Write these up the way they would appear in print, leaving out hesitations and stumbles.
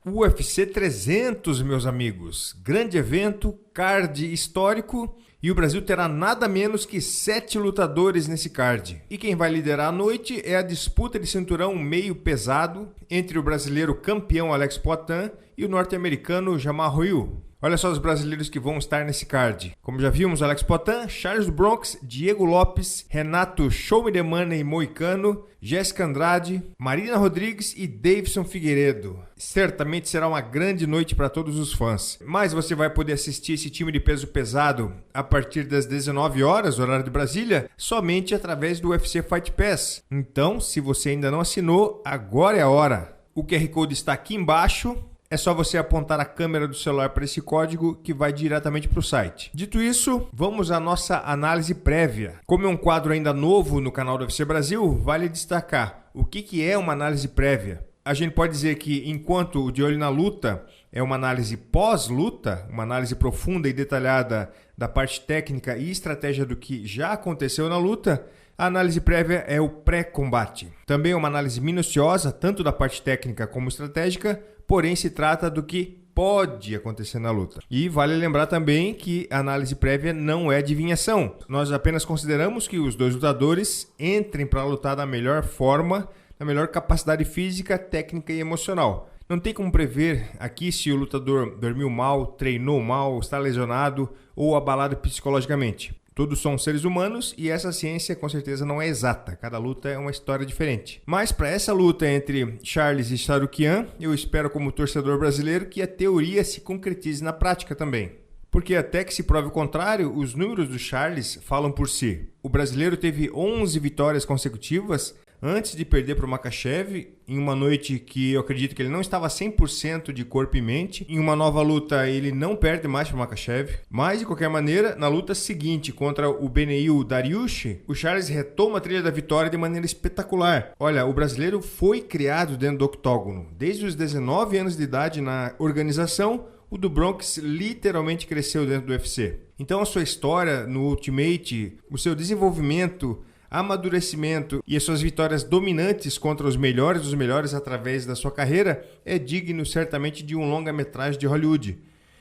UFC 300, meus amigos. Grande evento, card histórico, e o Brasil terá nada menos que 7 lutadores nesse card. E quem vai liderar a noite é a disputa de cinturão meio pesado entre o brasileiro campeão Alex Poatan e o norte-americano Jamahal Hill. Olha só os brasileiros que vão estar nesse card. Como já vimos, Alex Poatan, Charles do Bronx, Diego Lopes, Renato Show Me The Money Moicano, Jéssica Andrade, Marina Rodrigues e Davidson Figueiredo. Certamente será uma grande noite para todos os fãs. Mas você vai poder assistir esse time de peso pesado a partir das 19 horas, horário de Brasília, somente através do UFC Fight Pass. Então, se você ainda não assinou, agora é a hora. O QR Code está aqui embaixo. É só você apontar a câmera do celular para esse código que vai diretamente para o site. Dito isso, vamos à nossa análise prévia. Como é um quadro ainda novo no canal do UFC Brasil, vale destacar o que é uma análise prévia. A gente pode dizer que enquanto o De Olho na Luta é uma análise pós-luta, uma análise profunda e detalhada da parte técnica e estratégia do que já aconteceu na luta, a análise prévia é o pré-combate. Também é uma análise minuciosa, tanto da parte técnica como estratégica, porém se trata do que pode acontecer na luta. E vale lembrar também que a análise prévia não é adivinhação. Nós apenas consideramos que os dois lutadores entrem para lutar da melhor forma, na melhor capacidade física, técnica e emocional. Não tem como prever aqui se o lutador dormiu mal, treinou mal, está lesionado ou abalado psicologicamente. Todos são seres humanos e essa ciência com certeza não é exata. Cada luta é uma história diferente. Mas para essa luta entre Charles e Tsarukyan, eu espero como torcedor brasileiro que a teoria se concretize na prática também. Porque até que se prove o contrário, os números do Charles falam por si. O brasileiro teve 11 vitórias consecutivas antes de perder para o Makhachev, em uma noite que eu acredito que ele não estava 100% de corpo e mente. Em uma nova luta, ele não perde mais para o Makhachev. Mas, de qualquer maneira, na luta seguinte contra o Beneil Dariush, o Charles retoma a trilha da vitória de maneira espetacular. Olha, o brasileiro foi criado dentro do octógono. Desde os 19 anos de idade na organização, o do Bronx literalmente cresceu dentro do UFC. Então, a sua história no Ultimate, o seu desenvolvimento, amadurecimento e as suas vitórias dominantes contra os melhores dos melhores através da sua carreira é digno certamente de um longa-metragem de Hollywood.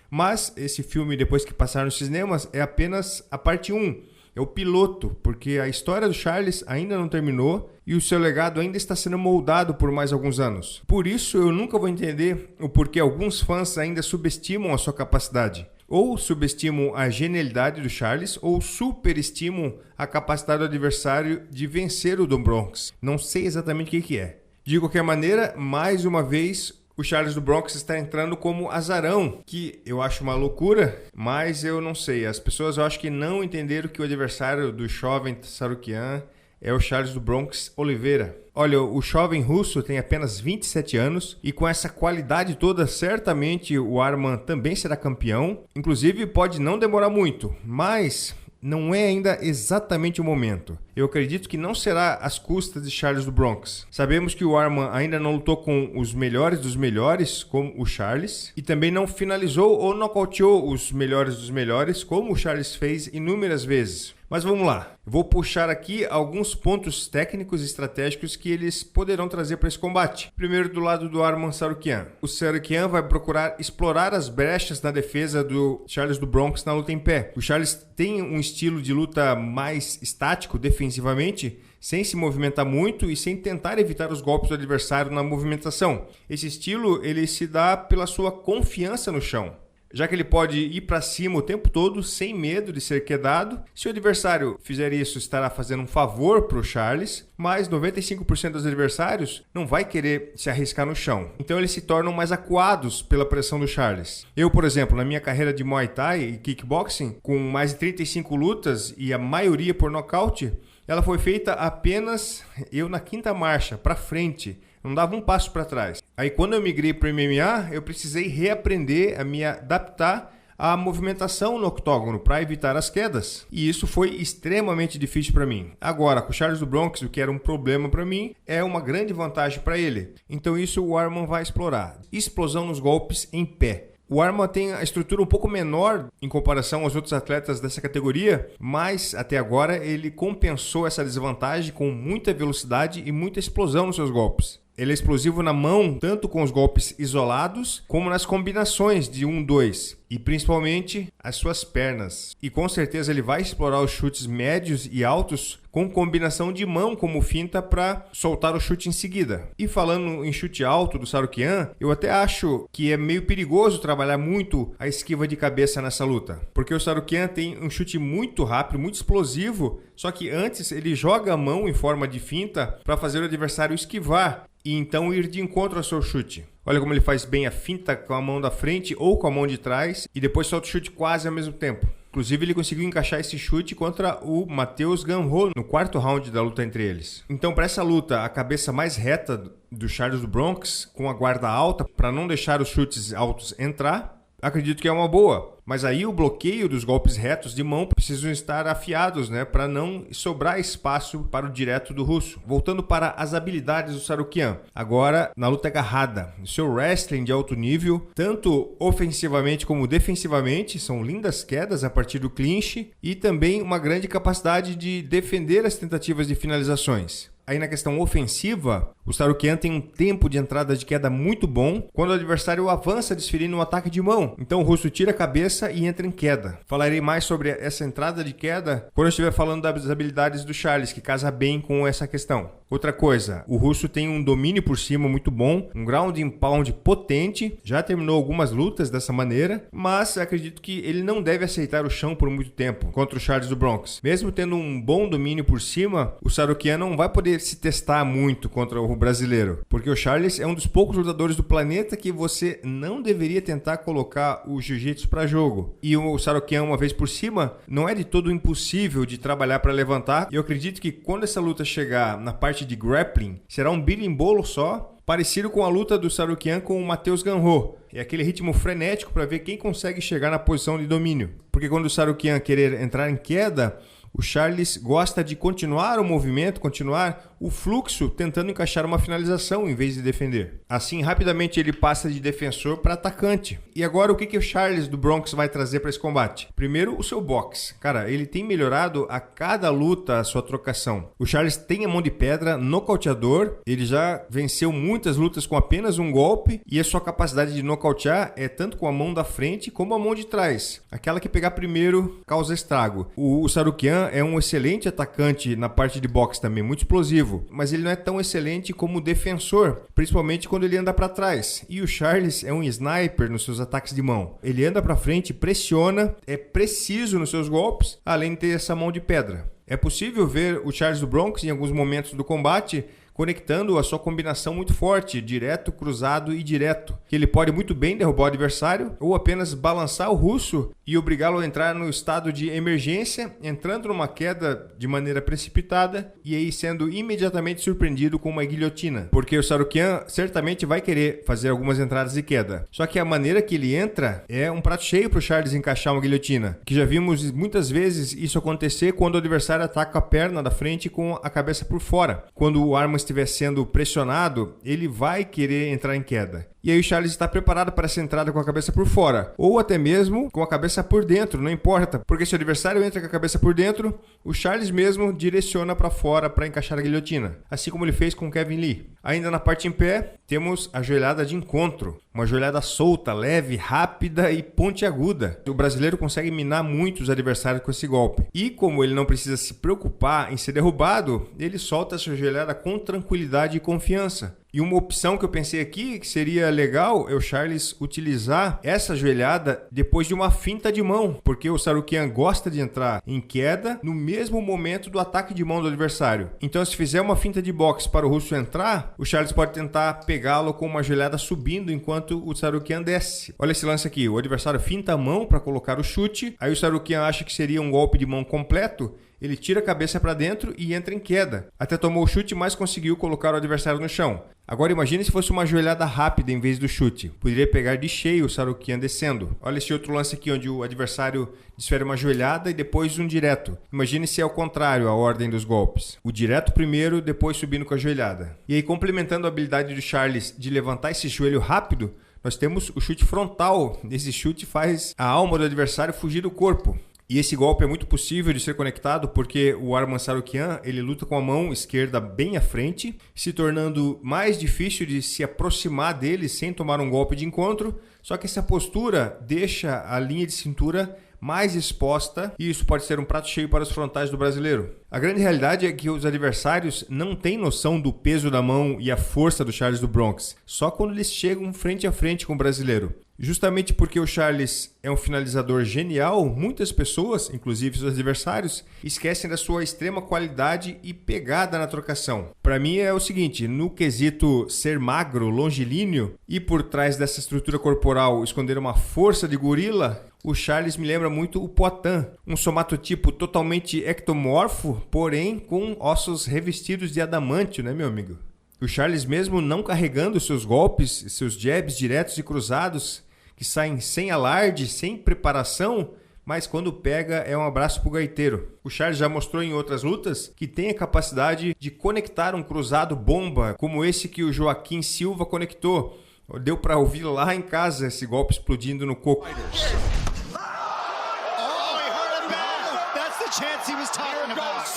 Mas esse filme, depois que passar nos cinemas, é apenas a parte 1. É o piloto, porque a história do Charles ainda não terminou e o seu legado ainda está sendo moldado por mais alguns anos. Por isso, eu nunca vou entender o porquê alguns fãs ainda subestimam a sua capacidade. Ou subestimam a genialidade do Charles, ou superestimam a capacidade do adversário de vencer o do Bronx. Não sei exatamente o que é. De qualquer maneira, mais uma vez, o Charles do Bronx está entrando como azarão, que eu acho uma loucura, mas eu não sei. As pessoas eu acho que não entenderam que o adversário do jovem Tsarukyan é o Charles do Bronx Oliveira. Olha, o jovem russo tem apenas 27 anos e com essa qualidade toda, certamente o Arman também será campeão. Inclusive, pode não demorar muito, mas não é ainda exatamente o momento. Eu acredito que não será às custas de Charles do Bronx. Sabemos que o Arman ainda não lutou com os melhores dos melhores, como o Charles, e também não finalizou ou nocauteou os melhores dos melhores, como o Charles fez inúmeras vezes. Mas vamos lá, vou puxar aqui alguns pontos técnicos e estratégicos que eles poderão trazer para esse combate. Primeiro, do lado do Arman Tsarukyan. O Tsarukyan vai procurar explorar as brechas na defesa do Charles do Bronx na luta em pé. O Charles tem um estilo de luta mais estático, defensivamente, sem se movimentar muito e sem tentar evitar os golpes do adversário na movimentação. Esse estilo ele se dá pela sua confiança no chão, já que ele pode ir para cima o tempo todo sem medo de ser quedado. Se o adversário fizer isso, estará fazendo um favor para o Charles, mas 95% dos adversários não vai querer se arriscar no chão. Então eles se tornam mais acuados pela pressão do Charles. Eu, por exemplo, na minha carreira de Muay Thai e Kickboxing, com mais de 35 lutas e a maioria por nocaute, ela foi feita apenas eu na quinta marcha, para frente. Não dava um passo para trás. Aí quando eu migrei para o MMA, eu precisei reaprender a me adaptar à movimentação no octógono para evitar as quedas. E isso foi extremamente difícil para mim. Agora, com o Charles do Bronx, o que era um problema para mim, é uma grande vantagem para ele. Então isso o Arman vai explorar. Explosão nos golpes em pé. O Arman tem a estrutura um pouco menor em comparação aos outros atletas dessa categoria, mas até agora ele compensou essa desvantagem com muita velocidade e muita explosão nos seus golpes. Ele é explosivo na mão, tanto com os golpes isolados, como nas combinações de 1-2. E principalmente as suas pernas. E com certeza ele vai explorar os chutes médios e altos com combinação de mão como finta para soltar o chute em seguida. E falando em chute alto do Tsarukyan, eu até acho que é meio perigoso trabalhar muito a esquiva de cabeça nessa luta. Porque o Tsarukyan tem um chute muito rápido, muito explosivo, só que antes ele joga a mão em forma de finta para fazer o adversário esquivar e então ir de encontro ao seu chute. Olha como ele faz bem a finta com a mão da frente ou com a mão de trás e depois solta o chute quase ao mesmo tempo. Inclusive, ele conseguiu encaixar esse chute contra o Matheus Gamrot no quarto round da luta entre eles. Então, para essa luta, a cabeça mais reta do Charles do Bronx, com a guarda alta, para não deixar os chutes altos entrar, acredito que é uma boa. Mas aí o bloqueio dos golpes retos de mão precisam estar afiados, né, para não sobrar espaço para o direto do russo. Voltando para as habilidades do Tsarukyan. Agora, na luta agarrada. O seu wrestling de alto nível, tanto ofensivamente como defensivamente, são lindas quedas a partir do clinch e também uma grande capacidade de defender as tentativas de finalizações. Aí na questão ofensiva, o Tsarukyan tem um tempo de entrada de queda muito bom quando o adversário avança desferindo um ataque de mão. Então o russo tira a cabeça e entra em queda. Falarei mais sobre essa entrada de queda quando eu estiver falando das habilidades do Charles, que casa bem com essa questão. Outra coisa, o russo tem um domínio por cima muito bom, um ground and pound potente, já terminou algumas lutas dessa maneira, mas acredito que ele não deve aceitar o chão por muito tempo contra o Charles do Bronx. Mesmo tendo um bom domínio por cima, o Tsarukyan não vai poder se testar muito contra o brasileiro, porque o Charles é um dos poucos lutadores do planeta que você não deveria tentar colocar o jiu-jitsu para jogo. E o Tsarukyan, uma vez por cima, não é de todo impossível de trabalhar para levantar. Eu acredito que quando essa luta chegar na parte de grappling, será um birimbolo só, parecido com a luta do Tsarukyan com o Matheus Gamrot. É aquele ritmo frenético para ver quem consegue chegar na posição de domínio. Porque quando o Tsarukyan querer entrar em queda, o Charles gosta de continuar o movimento, continuar o fluxo, tentando encaixar uma finalização em vez de defender. Assim, rapidamente ele passa de defensor para atacante. E agora, o que o Charles do Bronx vai trazer para esse combate? Primeiro, o seu boxe. Cara, ele tem melhorado a cada luta a sua trocação. O Charles tem a mão de pedra, nocauteador. Ele já venceu muitas lutas com apenas um golpe. E a sua capacidade de nocautear é tanto com a mão da frente como a mão de trás. Aquela que pegar primeiro causa estrago. O Tsarukyan é um excelente atacante na parte de boxe também, muito explosivo, mas ele não é tão excelente como defensor, principalmente quando ele anda para trás. E o Charles é um sniper nos seus ataques de mão. Ele anda para frente, pressiona, é preciso nos seus golpes, além de ter essa mão de pedra. É possível ver o Charles do Bronx em alguns momentos do combate conectando a sua combinação muito forte, direto, cruzado e direto, que ele pode muito bem derrubar o adversário ou apenas balançar o russo e obrigá-lo a entrar no estado de emergência, entrando numa queda de maneira precipitada e aí sendo imediatamente surpreendido com uma guilhotina, porque o Tsarukyan certamente vai querer fazer algumas entradas de queda. Só que a maneira que ele entra é um prato cheio para o Charles encaixar uma guilhotina, que já vimos muitas vezes isso acontecer quando o adversário ataca a perna da frente com a cabeça por fora. Quando o arma estiver sendo pressionado, ele vai querer entrar em queda. E aí o Charles está preparado para essa entrada com a cabeça por fora, ou até mesmo com a cabeça por dentro, não importa, porque se o adversário entra com a cabeça por dentro, o Charles mesmo direciona para fora para encaixar a guilhotina, assim como ele fez com Kevin Lee. Ainda na parte em pé, temos a joelhada de encontro, uma joelhada solta, leve, rápida e pontiaguda. O brasileiro consegue minar muito os adversários com esse golpe. E como ele não precisa se preocupar em ser derrubado, ele solta essa joelhada com tranquilidade e confiança. E uma opção que eu pensei aqui, que seria legal, é o Charles utilizar essa joelhada depois de uma finta de mão, porque o Tsarukyan gosta de entrar em queda no mesmo momento do ataque de mão do adversário. Então, se fizer uma finta de boxe para o russo entrar, o Charles pode tentar pegá-lo com uma joelhada subindo enquanto o Tsarukyan desce. Olha esse lance aqui, o adversário finta a mão para colocar o chute, aí o Tsarukyan acha que seria um golpe de mão completo, ele tira a cabeça para dentro e entra em queda. Até tomou o chute, mas conseguiu colocar o adversário no chão. Agora imagine se fosse uma joelhada rápida em vez do chute. Poderia pegar de cheio o Tsarukyan descendo. Olha esse outro lance aqui, onde o adversário desfere uma joelhada e depois um direto. Imagine se é ao contrário a ordem dos golpes. O direto primeiro, depois subindo com a joelhada. E aí, complementando a habilidade do Charles de levantar esse joelho rápido, nós temos o chute frontal. Esse chute faz a alma do adversário fugir do corpo. E esse golpe é muito possível de ser conectado porque o Arman Tsarukyan, ele luta com a mão esquerda bem à frente, se tornando mais difícil de se aproximar dele sem tomar um golpe de encontro. Só que essa postura deixa a linha de cintura mais exposta e isso pode ser um prato cheio para os frontais do brasileiro. A grande realidade é que os adversários não têm noção do peso da mão e a força do Charles do Bronx, só quando eles chegam frente a frente com o brasileiro. Justamente porque o Charles é um finalizador genial, muitas pessoas, inclusive seus adversários, esquecem da sua extrema qualidade e pegada na trocação. Para mim é o seguinte, no quesito ser magro, longilíneo e por trás dessa estrutura corporal esconder uma força de gorila, o Charles me lembra muito o Poatan, um somatotipo totalmente ectomorfo, porém com ossos revestidos de adamantio, né, meu amigo? O Charles, mesmo não carregando seus golpes, seus jabs diretos e cruzados, que saem sem alarde, sem preparação, mas quando pega é um abraço pro gaiteiro. O Charles já mostrou em outras lutas que tem a capacidade de conectar um cruzado bomba, como esse que o Joaquim Silva conectou. Deu para ouvir lá em casa esse golpe explodindo no coco.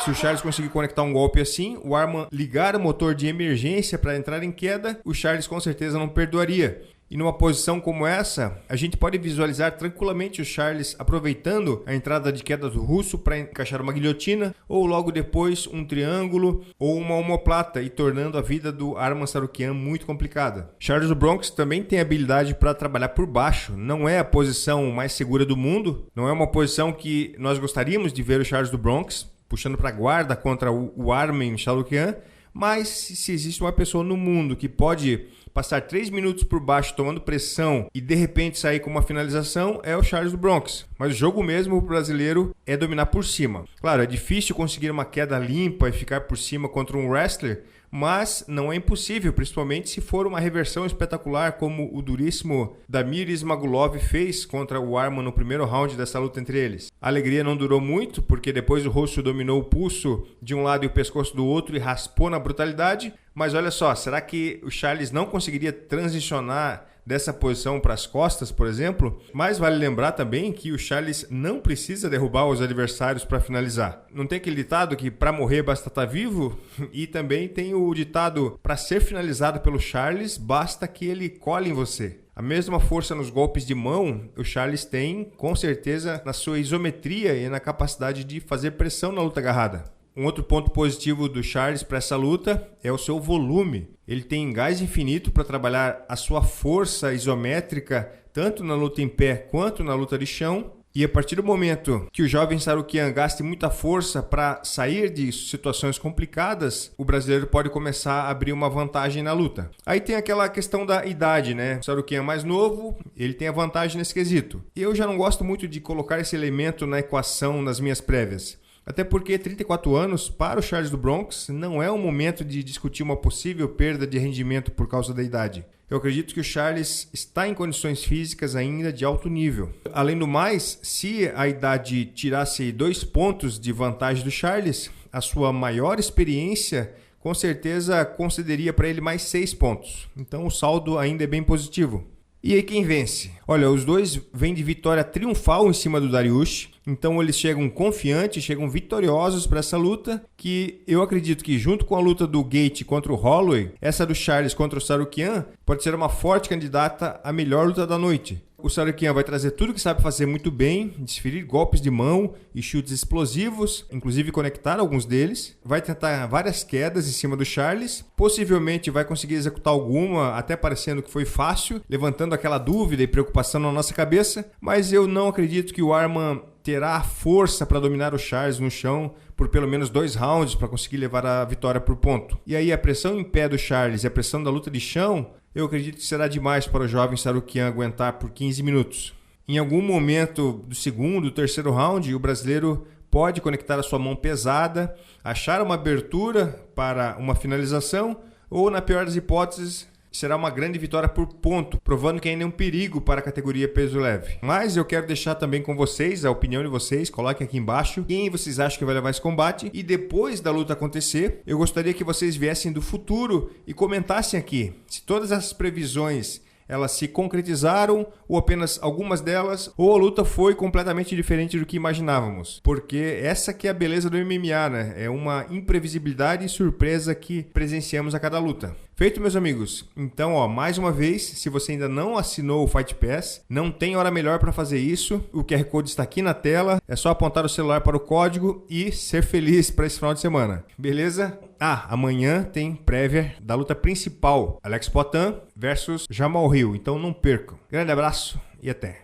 Se o Charles conseguir conectar um golpe assim, o Arman ligar o motor de emergência para entrar em queda, o Charles com certeza não perdoaria. E numa posição como essa, a gente pode visualizar tranquilamente o Charles aproveitando a entrada de queda do russo para encaixar uma guilhotina, ou logo depois um triângulo ou uma omoplata e tornando a vida do Arman Tsarukyan muito complicada. Charles do Bronx também tem habilidade para trabalhar por baixo, não é a posição mais segura do mundo, não é uma posição que nós gostaríamos de ver o Charles do Bronx puxando para a guarda contra o Arman Tsarukyan, mas se existe uma pessoa no mundo que pode passar 3 minutos por baixo tomando pressão e de repente sair com uma finalização, é o Charles do Bronx. Mas o jogo mesmo brasileiro é dominar por cima. Claro, é difícil conseguir uma queda limpa e ficar por cima contra um wrestler, mas não é impossível, principalmente se for uma reversão espetacular como o duríssimo Damir Ismagulov fez contra o Arman no primeiro round dessa luta entre eles. A alegria não durou muito, porque depois o russo dominou o pulso de um lado e o pescoço do outro e raspou na brutalidade, mas olha só, será que o Charles não conseguiria transicionar dessa posição para as costas, por exemplo? Mas vale lembrar também que o Charles não precisa derrubar os adversários para finalizar. Não tem aquele ditado que para morrer basta estar vivo? E também tem o ditado para ser finalizado pelo Charles basta que ele cole em você. A mesma força nos golpes de mão o Charles tem, com certeza, na sua isometria e na capacidade de fazer pressão na luta agarrada. Um outro ponto positivo do Charles para essa luta é o seu volume. Ele tem gás infinito para trabalhar a sua força isométrica tanto na luta em pé quanto na luta de chão. E a partir do momento que o jovem Tsarukyan gaste muita força para sair de situações complicadas, o brasileiro pode começar a abrir uma vantagem na luta. Aí tem aquela questão da idade, né? O Tsarukyan é mais novo, ele tem a vantagem nesse quesito. E eu já não gosto muito de colocar esse elemento na equação nas minhas prévias. Até porque 34 anos para o Charles do Bronx não é um momento de discutir uma possível perda de rendimento por causa da idade. Eu acredito que o Charles está em condições físicas ainda de alto nível. Além do mais, se a idade tirasse 2 pontos de vantagem do Charles, a sua maior experiência com certeza concederia para ele mais 6 pontos. Então o saldo ainda é bem positivo. E aí quem vence? Olha, os dois vêm de vitória triunfal em cima do Dariush, então eles chegam confiantes, chegam vitoriosos para essa luta, que eu acredito que junto com a luta do Gate contra o Holloway, essa do Charles contra o Tsarukyan pode ser uma forte candidata à melhor luta da noite. O Tsarukyan vai trazer tudo que sabe fazer muito bem, desferir golpes de mão e chutes explosivos, inclusive conectar alguns deles. Vai tentar várias quedas em cima do Charles, possivelmente vai conseguir executar alguma, até parecendo que foi fácil, levantando aquela dúvida e preocupação na nossa cabeça, mas eu não acredito que o Arman terá a força para dominar o Charles no chão por pelo menos 2 rounds para conseguir levar a vitória por ponto. E aí a pressão em pé do Charles e a pressão da luta de chão, eu acredito que será demais para o jovem Tsarukyan aguentar por 15 minutos. Em algum momento do segundo, terceiro round, o brasileiro pode conectar a sua mão pesada, achar uma abertura para uma finalização ou, na pior das hipóteses, será uma grande vitória por ponto, provando que ainda é um perigo para a categoria peso leve. Mas eu quero deixar também com vocês a opinião de vocês, coloquem aqui embaixo quem vocês acham que vai levar esse combate. E depois da luta acontecer, eu gostaria que vocês viessem do futuro e comentassem aqui se todas essas previsões elas se concretizaram ou apenas algumas delas, ou a luta foi completamente diferente do que imaginávamos. Porque essa que é a beleza do MMA, né? É uma imprevisibilidade e surpresa que presenciamos a cada luta. Feito, meus amigos? Então, mais uma vez, se você ainda não assinou o Fight Pass, não tem hora melhor para fazer isso. O QR Code está aqui na tela, é só apontar o celular para o código e ser feliz para esse final de semana. Beleza? Amanhã tem prévia da luta principal, Alex Poatan versus Jamal Hill, então não percam. Grande abraço e até!